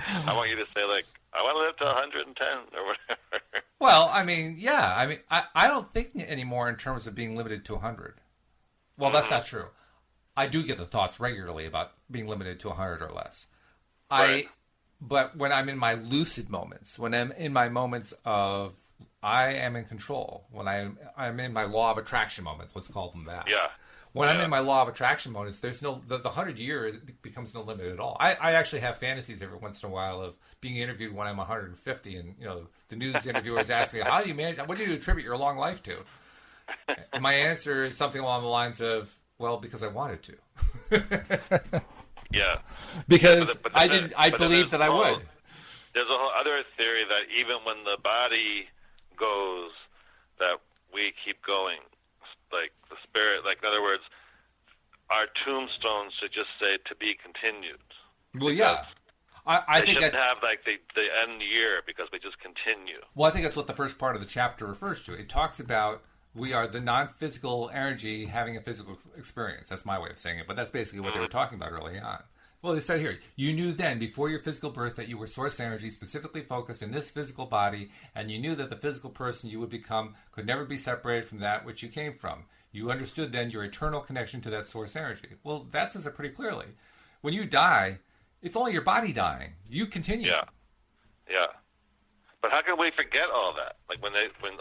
I want you to say, I want to live to 110 or whatever. Well, I mean, yeah. I don't think anymore in terms of being limited to 100. Well, that's not true. I do get the thoughts regularly about being limited to 100 or less. Right. But when I'm in my lucid moments, when I'm in my moments of I am in control, when I'm in my law of attraction moments, let's call them that. Yeah. When I'm in my law of attraction moments, there's the 100 years becomes no limit at all. I actually have fantasies every once in a while of being interviewed when I'm 150, and the news interviewers ask me, "How do you manage? What do you attribute your long life to?" And my answer is something along the lines of, "Well, because I wanted to." Yeah. Because I believed that I would. There's a whole other theory that even when the body goes, that we keep going. Like the spirit, in other words, our tombstones should just say "to be continued." Well, yeah. I think shouldn't have the end year because we just continue. Well, I think that's what the first part of the chapter refers to. It talks about we are the non-physical energy having a physical experience. That's my way of saying it, but that's basically what they were talking about early on. Well, they said here, you knew then, before your physical birth, that you were source energy specifically focused in this physical body, and you knew that the physical person you would become could never be separated from that which you came from. You understood then your eternal connection to that source energy. Well, that says it pretty clearly. When you die, it's only your body dying. You continue. Yeah. But how can we forget all that? When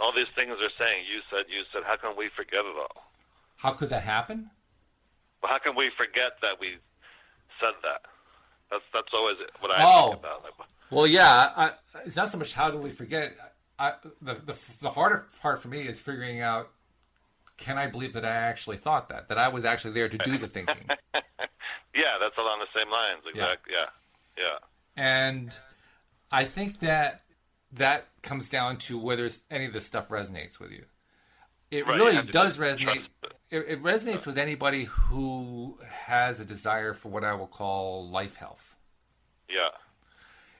all these things are saying, you said, how can we forget it all? How could that happen? Well, how can we forget that we said that? That's always what I think about. Well, yeah. It's not so much how do we forget. The harder part for me is figuring out, can I believe that I actually thought that I was actually there to do the thinking? Yeah, that's along the same lines. Exactly. Yeah. And I think that comes down to whether any of this stuff resonates with you. It really does resonate. It resonates with anybody who has a desire for what I will call life health. Yeah.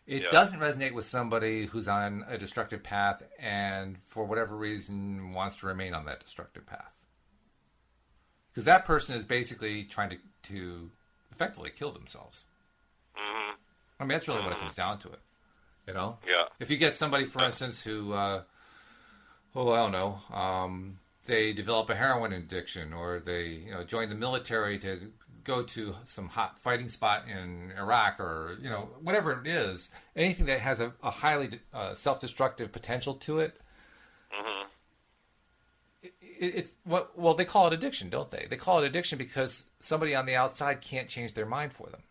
It doesn't resonate with somebody who's on a destructive path and for whatever reason wants to remain on that destructive path. Because that person is basically trying to effectively kill themselves. Mm-hmm. I mean, that's really what it comes down to it. You know? Yeah. If you get somebody, for instance, who, I don't know, they develop a heroin addiction, or they join the military to go to some hot fighting spot in Iraq, or whatever it is, anything that has a highly self-destructive potential to it. Mm-hmm. It's well, they call it addiction, don't they? They call it addiction because somebody on the outside can't change their mind for them.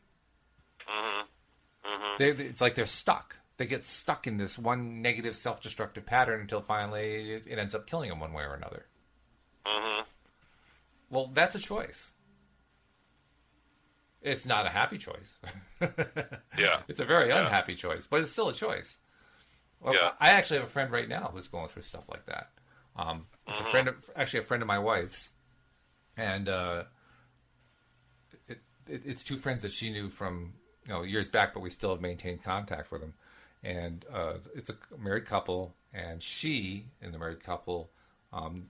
Mm-hmm. Mm-hmm. It's like they're stuck. They get stuck in this one negative self-destructive pattern until finally it ends up killing them one way or another. Mm-hmm. Well, that's a choice. It's not a happy choice. Yeah. It's a very unhappy choice, but it's still a choice. Well, yeah. I actually have a friend right now who's going through stuff like that. It's a friend of my wife's, and it's two friends that she knew from years back, but we still have maintained contact with them. And it's a married couple, and she, in the married couple,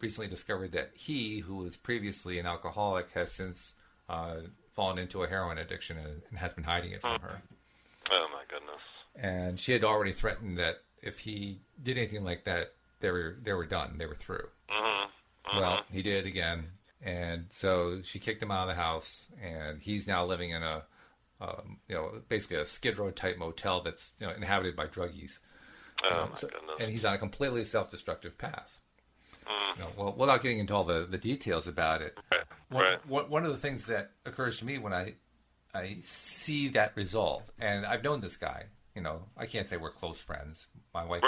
recently discovered that he, who was previously an alcoholic, has since fallen into a heroin addiction and has been hiding it from her. Oh my goodness! And she had already threatened that if he did anything like that, they were done. They were through. Mm-hmm. Mm-hmm. Well, he did it again, and so she kicked him out of the house, and he's now living in a basically a Skid Row type motel that's inhabited by druggies. Oh my goodness! And he's on a completely self-destructive path. Mm. Well, without getting into all the details about it, right. One of the things that occurs to me when I see that result, and I've known this guy. I can't say we're close friends. My wife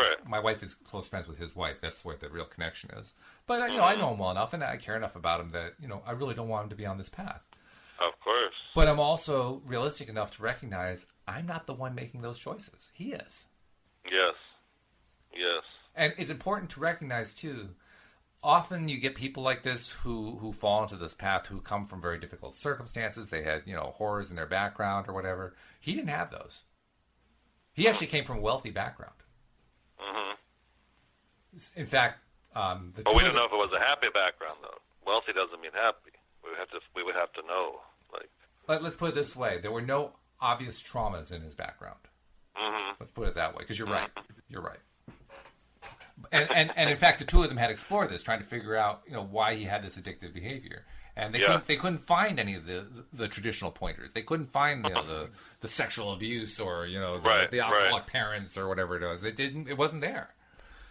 is close friends with his wife. That's where the real connection is. But I know him well enough, and I care enough about him that I really don't want him to be on this path. Of course. But I'm also realistic enough to recognize I'm not the one making those choices. He is. Yes. Yes. And it's important to recognize too. Often you get people like this who fall into this path who come from very difficult circumstances. They had horrors in their background or whatever. He didn't have those. He actually came from a wealthy background. Mm-hmm. In fact, but we don't know if it was a happy background, though. Wealthy doesn't mean happy. We would have to know. Let's put it this way: there were no obvious traumas in his background. Mm-hmm. Let's put it that way, because you're right. You're right. And in fact, the two of them had explored this, trying to figure out why he had this addictive behavior. And they couldn't find any of the traditional pointers. They couldn't find the sexual abuse or the alcoholic parents or whatever it was. It wasn't there.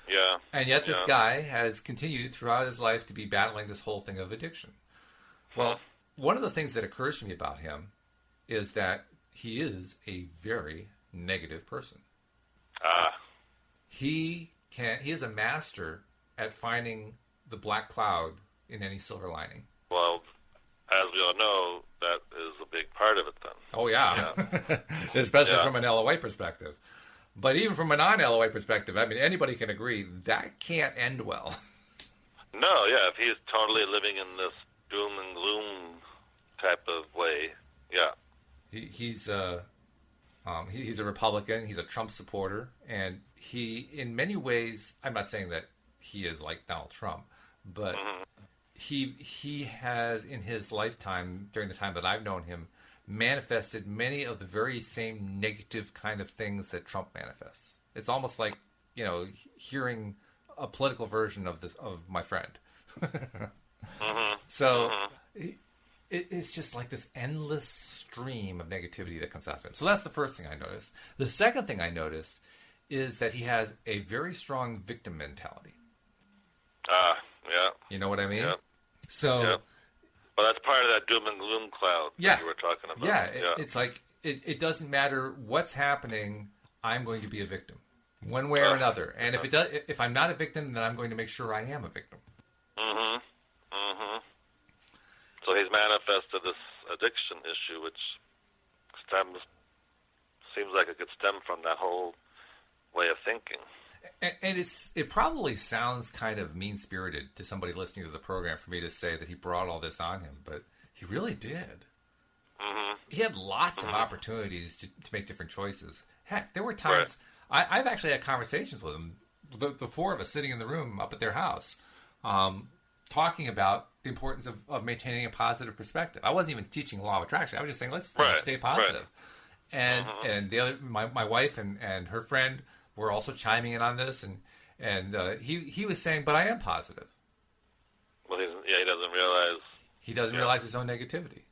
Yeah. And yet this guy has continued throughout his life to be battling this whole thing of addiction. Well, one of the things that occurs to me about him is that he is a very negative person. He is a master at finding the black cloud in any silver lining. Well, as we all know, that is a big part of it then. Oh, yeah. Especially from an LOA perspective. But even from a non-LOA perspective, I mean, anybody can agree that can't end well. No, yeah, if he's totally living in this doom and gloom type of way, yeah. He's a Republican. He's a Trump supporter. And he, in many ways, I'm not saying that he is like Donald Trump, but he has, in his lifetime, during the time that I've known him, manifested many of the very same negative kind of things that Trump manifests. It's almost like, hearing a political version of my friend. So it's just like this endless stream of negativity that comes out of him. So that's the first thing I noticed. The second thing I noticed is that he has a very strong victim mentality. Yeah. You know what I mean? Yeah. So... Yeah. Well, that's part of that doom and gloom cloud that you were talking about. Yeah, it's like, it doesn't matter what's happening, I'm going to be a victim, one way or another. And if I'm not a victim, then I'm going to make sure I am a victim. So he's manifested this addiction issue, which seems like it could stem from that whole way of thinking. And it probably sounds kind of mean-spirited to somebody listening to the program for me to say that he brought all this on him, but he really did. He had lots of opportunities to make different choices. Heck, there were times... Right. I've actually had conversations with him, the four of us sitting in the room up at their house, talking about the importance of maintaining a positive perspective. I wasn't even teaching law of attraction. I was just saying, let's stay positive. And the other, my wife and her friend... were also chiming in on this, and he was saying, but I am positive. Well, he doesn't realize. He doesn't realize his own negativity.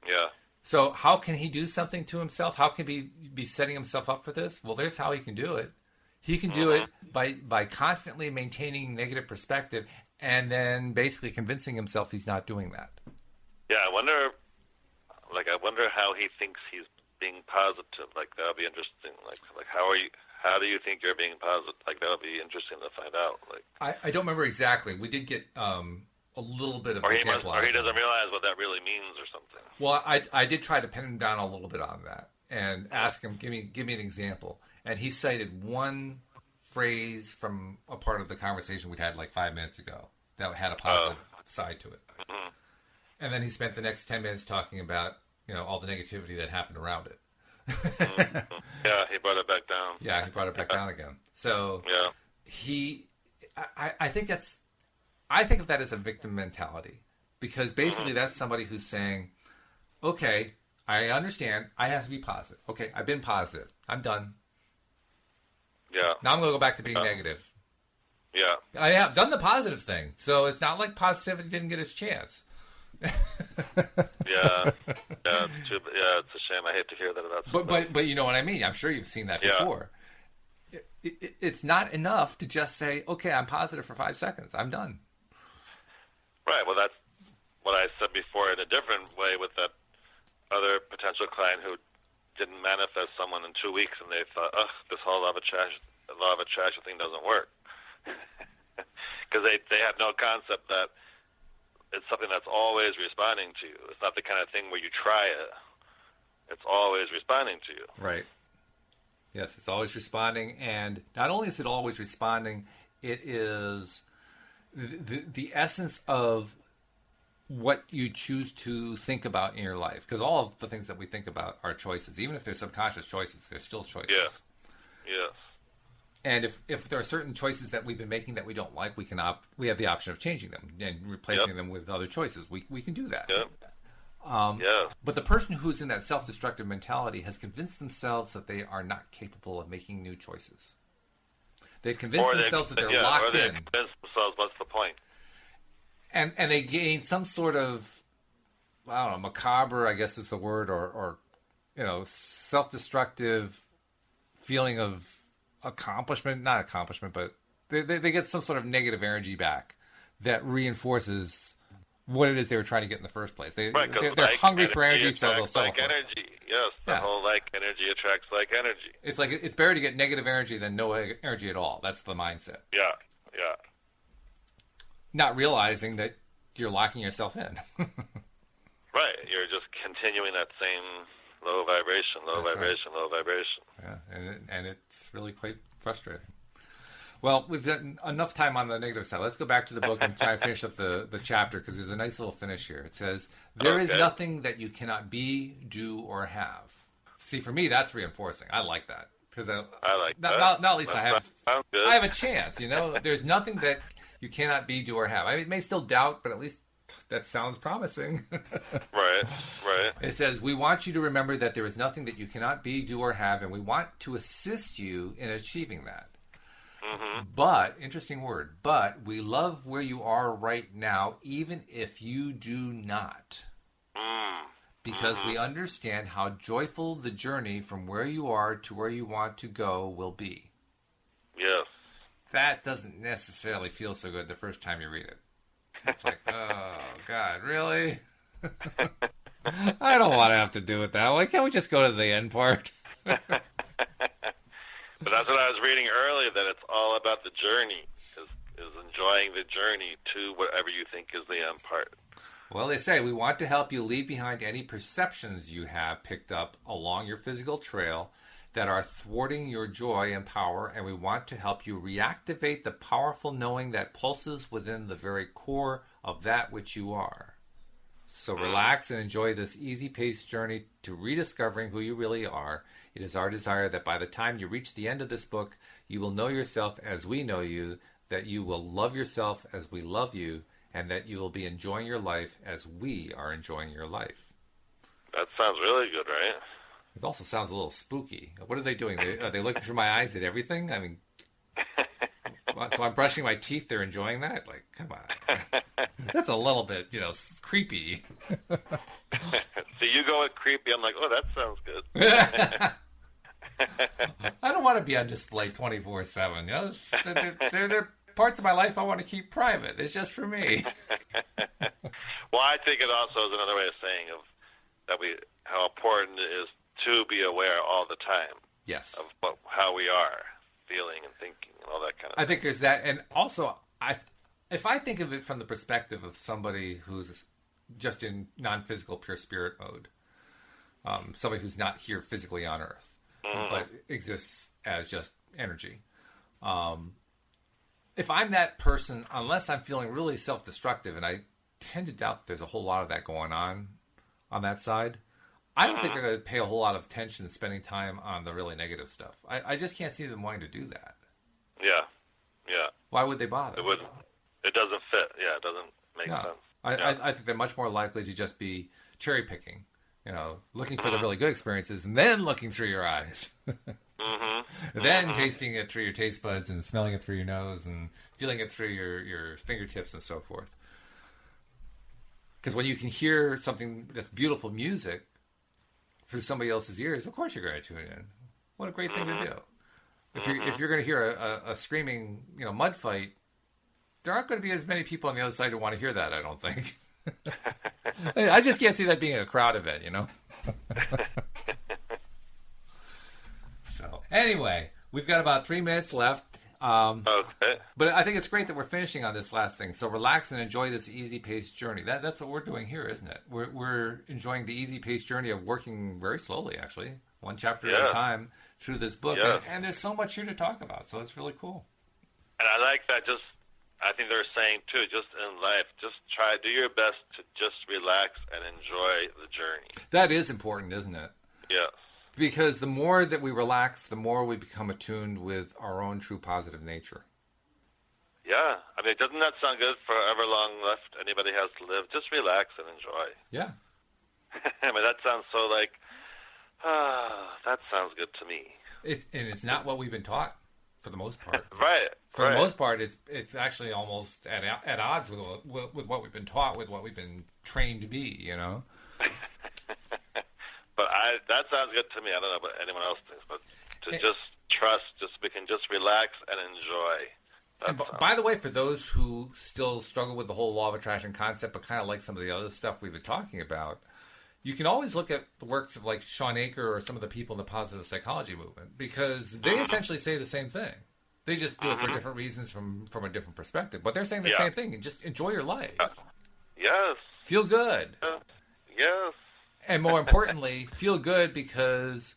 Yeah. So how can he do something to himself? How can he be setting himself up for this? Well, there's how he can do it. He can do it by constantly maintaining negative perspective and then basically convincing himself he's not doing that. Yeah, I wonder how he thinks he's being positive. Like, that'll be interesting. Like how do you think you're being positive? Like, that'll be interesting to find out. Like, I don't remember exactly. We did get a little bit of example. Or he doesn't realize what that really means or something. Well, I did try to pin him down a little bit on that and ask him, give me an example. And he cited one phrase from a part of the conversation we'd had like 5 minutes ago that had a positive side to it. Mm-hmm. And then he spent the next 10 minutes talking about, all the negativity that happened around it. Mm-hmm. Yeah, he brought it back down. Yeah, he brought it back down again. So I think of that as a victim mentality, because basically that's somebody who's saying, okay, I understand, I have to be positive. Okay, I've been positive. I'm done. Yeah. Now I'm going to go back to being negative. Yeah. I have done the positive thing, so it's not like positivity didn't get its chance. Yeah, it's a shame. I hate to hear that about somebody. But you know what I mean. I'm sure you've seen that before. It's not enough to just say, okay, I'm positive for 5 seconds. I'm done. Right. Well, that's what I said before in a different way with that other potential client who didn't manifest someone in 2 weeks, and they thought, this whole law of attraction thing doesn't work. Because they have no concept that it's something that's always responding to you. It's not the kind of thing where you try it. It's always responding to you. Right. Yes, it's always responding. And not only is it always responding, it is the essence of what you choose to think about in your life. Because all of the things that we think about are choices. Even if they're subconscious choices, they're still choices. Yeah. Yes. And if there are certain choices that we've been making that we don't like, we have the option of changing them and replacing them with other choices. We can do that. Yep. But the person who's in that self-destructive mentality has convinced themselves that they are not capable of making new choices. They've convinced themselves that they're locked in. Convinced themselves, what's the point? And they gain some sort of, I don't know, macabre, I guess is the word, or self-destructive feeling of not accomplishment, but they get some sort of negative energy back that reinforces what it is they were trying to get in the first place. They're hungry for energy, so they'll settle for it. Energy. Yes, the whole like energy attracts like energy. It's like it's better to get negative energy than no energy at all. That's the mindset. Yeah. Not realizing that you're locking yourself in. Right, you're just continuing that same low vibration. Yeah, and it's really quite frustrating. Well, we've done enough time on the negative side. Let's go back to the book and try to finish up the chapter, because there's a nice little finish here. It says, there is nothing that you cannot be, do, or have. See, for me, that's reinforcing. I like that. Because I like that. Not at least I have a chance, There's nothing that you cannot be, do, or have. I mean, it may still doubt, but at least that sounds promising. Right. It says, we want you to remember that there is nothing that you cannot be, do, or have, and we want to assist you in achieving that. Mm-hmm. But, interesting word, but we love where you are right now, even if you do not. Because we understand how joyful the journey from where you are to where you want to go will be. Yes. That doesn't necessarily feel so good the first time you read it. It's like, oh, God, really? I don't want to have to do it that way. Can't we just go to the end part? But that's what I was reading earlier, that it's all about the journey, is enjoying the journey to whatever you think is the end part. Well, they say, we want to help you leave behind any perceptions you have picked up along your physical trail that are thwarting your joy and power, and we want to help you reactivate the powerful knowing that pulses within the very core of that which you are. So relax and enjoy this easy-paced journey to rediscovering who you really are. It is our desire that by the time you reach the end of this book, you will know yourself as we know you, that you will love yourself as we love you, and that you will be enjoying your life as we are enjoying your life. That sounds really good, right? It also sounds a little spooky. What are they doing? Are they looking through my eyes at everything? I mean, so I'm brushing my teeth. They're enjoying that? Like, come on. That's a little bit, creepy. So you go with creepy. I'm like, oh, that sounds good. I don't want to be on display 24/7. They're parts of my life I want to keep private. It's just for me. Well, I think it also is another way of saying how important it is to be aware all the time. Yes. Of how we are feeling and thinking and all that kind of thing. I think there's that, and also if I think of it from the perspective of somebody who's just in non-physical, pure spirit mode, somebody who's not here physically on Earth, but exists as just energy. If I'm that person, unless I'm feeling really self-destructive, and I tend to doubt that there's a whole lot of that going on that side, I don't think they're going to pay a whole lot of attention spending time on the really negative stuff. I just can't see them wanting to do that. Yeah. Why would they bother? It wouldn't. It doesn't fit. Yeah, it doesn't make sense. I think they're much more likely to just be cherry picking, looking for the really good experiences and then looking through your eyes. Then tasting it through your taste buds and smelling it through your nose and feeling it through your fingertips and so forth. Because when you can hear something that's beautiful music through somebody else's ears, of course you're going to tune in. What a great thing to do. If you're going to hear a screaming mud fight, there aren't going to be as many people on the other side who want to hear that, I don't think. I just can't see that being a crowd event, So, anyway, we've got about 3 minutes left. Okay. But I think it's great that we're finishing on this last thing. So relax and enjoy this easy-paced journey. That's what we're doing here, isn't it? We're enjoying the easy-paced journey of working very slowly, actually, one chapter at a time through this book. Yeah. And there's so much here to talk about, so it's really cool. And I like that. I think they're saying, too, just in life, just do your best to just relax and enjoy the journey. That is important, isn't it? Yes. Because the more that we relax, the more we become attuned with our own true positive nature. Yeah. I mean, doesn't that sound good for however long left anybody has to live? Just relax and enjoy. Yeah. I mean, that sounds so like, that sounds good to me. It's not what we've been taught, for the most part. Right. For the most part, it's actually almost at odds with what we've been taught, with what we've been trained to be, But that sounds good to me. I don't know what anyone else thinks, but just trust, we can just relax and enjoy. And by the way, for those who still struggle with the whole law of attraction concept, but kind of like some of the other stuff we've been talking about, you can always look at the works of like Sean Aker or some of the people in the positive psychology movement, because they essentially say the same thing. They just do it for different reasons from a different perspective. But they're saying the same thing, and just enjoy your life. Yes. Feel good. Yes. And more importantly, feel good, because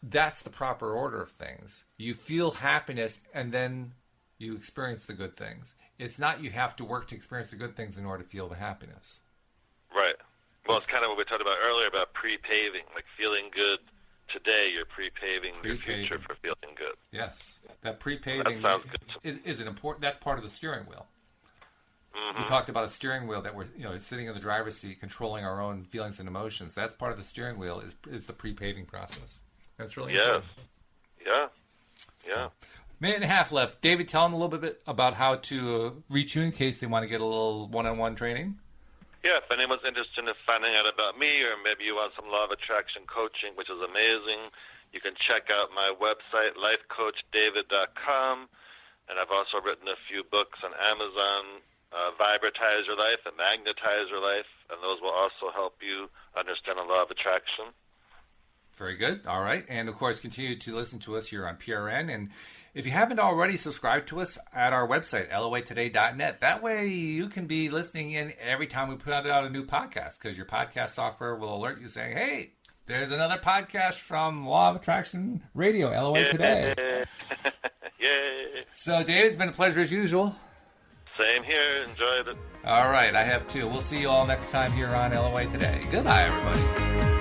that's the proper order of things. You feel happiness, and then you experience the good things. It's not you have to work to experience the good things in order to feel the happiness. Right. Well, it's kind of what we talked about earlier about pre-paving, like feeling good today. You're pre-paving your future for feeling good. Yes, that pre-paving is an important. That's part of the steering wheel. We talked about a steering wheel that we're sitting in the driver's seat, controlling our own feelings and emotions. That's part of the steering wheel. Is the pre-paving process. That's really important. Yeah. So, minute and a half left. David, tell them a little bit about how to reach you in case they want to get a little one-on-one training. Yeah, if anyone's interested in finding out about me, or maybe you want some law of attraction coaching, which is amazing, you can check out my website, lifecoachdavid.com. And I've also written a few books on Amazon, Vibratize Your Life and Magnetize Your Life, and those will also help you understand the law of attraction. Very good. All right. And, of course, continue to listen to us here on PRN. And if you haven't already, subscribe to us at our website, loatoday.net. That way you can be listening in every time we put out a new podcast, because your podcast software will alert you saying, hey, there's another podcast from Law of Attraction Radio, LOA Today. Yay. So, Dave, it's been a pleasure as usual. Same here. Enjoyed it. All right. I have too. We'll see you all next time here on LOA Today. Goodbye, everybody.